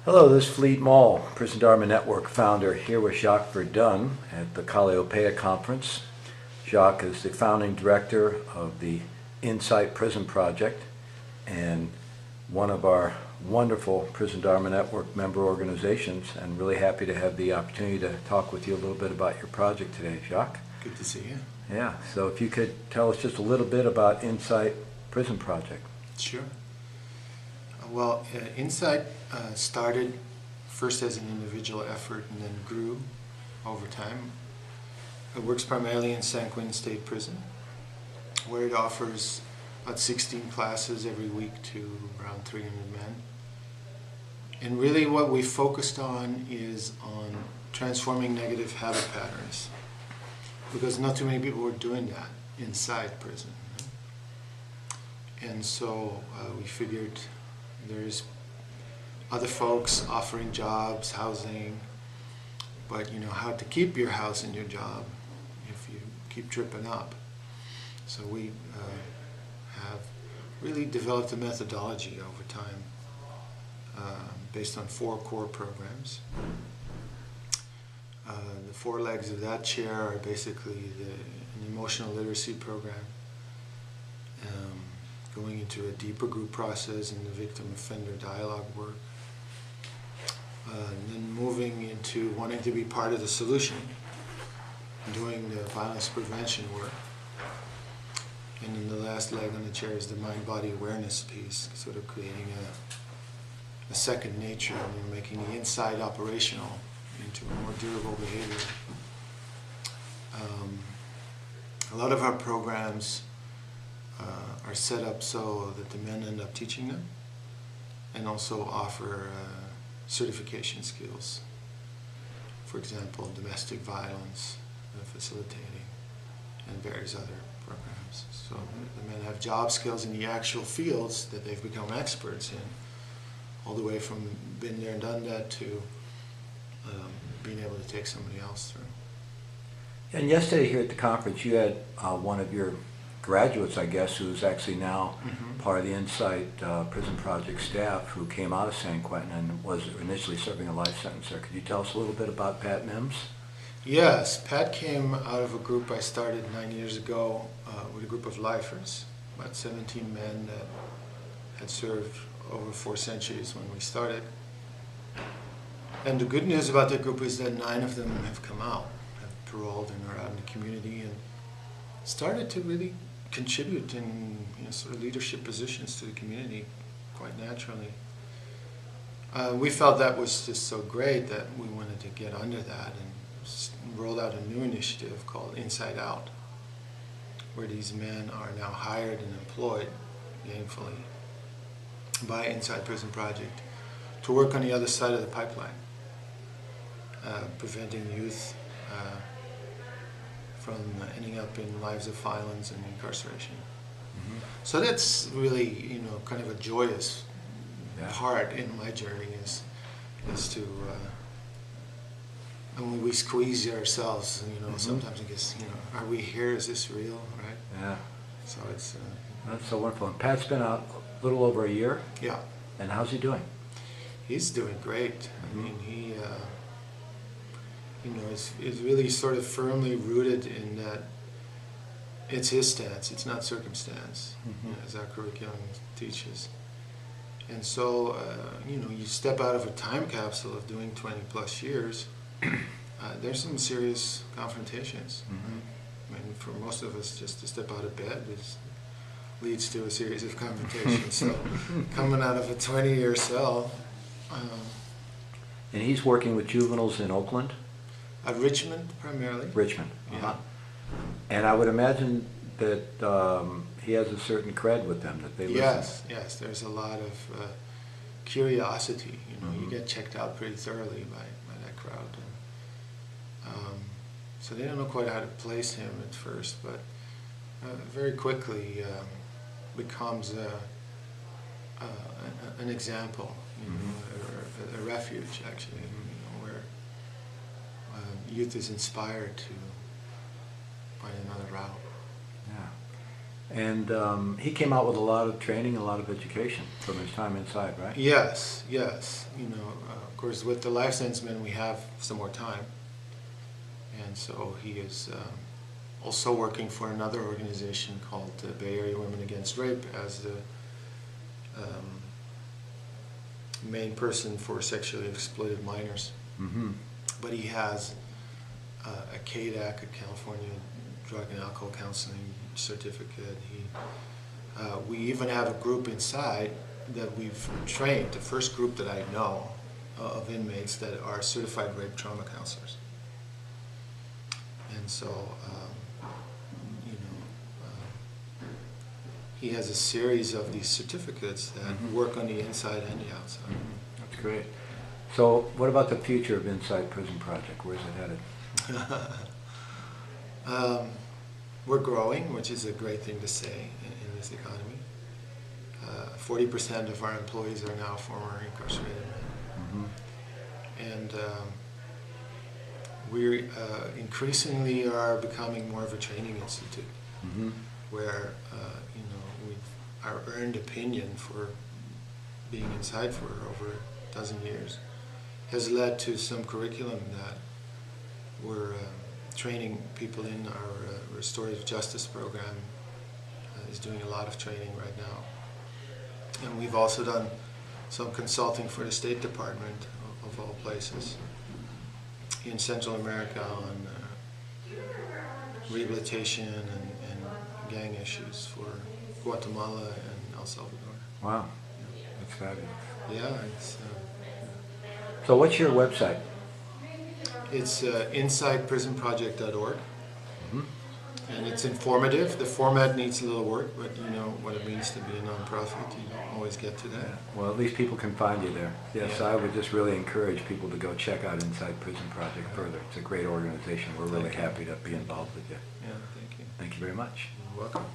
Hello, this is Fleet Mall, Prison Dharma Network founder, here with Jacques Verdun at the Calliope Conference. Jacques is the founding director of the Insight Prison Project and one of our wonderful Prison Dharma Network member organizations, and really happy to have the opportunity to talk with you a little bit about your project today, Jacques. Good to see you. Yeah, so if you could tell us just a little bit about Insight Prison Project. Sure. Well, Insight started first as an individual effort and then grew over time. It works primarily in San Quentin State Prison, where it offers about 16 classes every week to around 300 men. And really what we focused on is on transforming negative habit patterns, because not too many people were doing that inside prison. And so we figured there's other folks offering jobs, housing, but you know how to keep your house and your job if you keep tripping up. So we have really developed a methodology over time based on 4 core programs. The 4 legs of that chair are basically an emotional literacy program, going into a deeper group process in the victim-offender dialogue work, and then moving into wanting to be part of the solution, doing the violence prevention work. And then the last leg on the chair is the mind-body awareness piece, sort of creating a second nature and making the inside operational into a more durable behavior. A lot of our programs are set up so that the men end up teaching them and also offer certification skills. For example, domestic violence, facilitating, and various other programs. So the men have job skills in the actual fields that they've become experts in, all the way from been there and done that to being able to take somebody else through. And yesterday here at the conference, you had one of your graduates, I guess, who's actually now part of the Insight Prison Project staff, who came out of San Quentin and was initially serving a life sentence there. Could you tell us a little bit about Pat Mims? Yes, Pat came out of a group I started 9 years ago with a group of lifers, about 17 men that had served over 4 centuries when we started. And the good news about that group is that 9 of them have come out, have paroled and are out in the community and started to really contribute in sort of leadership positions to the community quite naturally. We felt that was just so great that we wanted to get under that and rolled out a new initiative called Inside Out, where these men are now hired and employed gainfully by Insight Prison Project to work on the other side of the pipeline, preventing youth from ending up in lives of violence and incarceration. So that's really, kind of a joyous part in my journey is to, when we squeeze ourselves, sometimes I guess, are we here? Is this real, right? Yeah. So it's... That's so wonderful. And Pat's been out a little over a year. Yeah. And how's he doing? He's doing great. I mean, he, is really sort of firmly rooted in that it's his stance, it's not circumstance, as our curriculum teaches. And so, you step out of a time capsule of doing 20 plus years, there's some serious confrontations. I mean, for most of us, just to step out of bed leads to a series of confrontations. So, coming out of a 20-year cell. And he's working with juveniles in Oakland? Richmond, primarily. Richmond. Yeah. And I would imagine that he has a certain cred with them, that they listen. Yes. There's a lot of curiosity. You get checked out pretty thoroughly by that crowd. So they don't know quite how to place him at first, but very quickly becomes an example, a refuge, actually, where youth is inspired to find another route. Yeah. And he came out with a lot of training, a lot of education from his time inside, right? Yes, yes. Of course, with the life sentence men, we have some more time. And so he is also working for another organization called Bay Area Women Against Rape as the main person for sexually exploited minors. Mm-hmm. But he has a CADAC, a California Drug and Alcohol Counseling certificate. We even have a group inside that we've trained, the first group that I know of inmates that are certified rape trauma counselors. And so, he has a series of these certificates that work on the inside and the outside. Mm-hmm. That's great. So what about the future of Inside Prison Project? Where's it headed? We're growing, which is a great thing to say in this economy. 40% of our employees are now former incarcerated men. Mm-hmm. And we increasingly are becoming more of a training institute, mm-hmm. where our earned opinion for being inside for over a dozen years has led to some curriculum that we're training people in. Our restorative justice program is doing a lot of training right now. And we've also done some consulting for the State Department, of all places, in Central America on rehabilitation and gang issues for Guatemala and El Salvador. Wow, that's fabulous. Yeah, it's... So what's your website? It's insideprisonproject.org. Mm-hmm. And it's informative. The format needs a little work, but you know what it means to be a nonprofit. You don't always get to that. Yeah. Well, at least people can find you there. Yes, yeah. I would just really encourage people to go check out Inside Prison Project further. It's a great organization. We're really happy to be involved with you. Yeah, thank you. Thank you very much. You're welcome.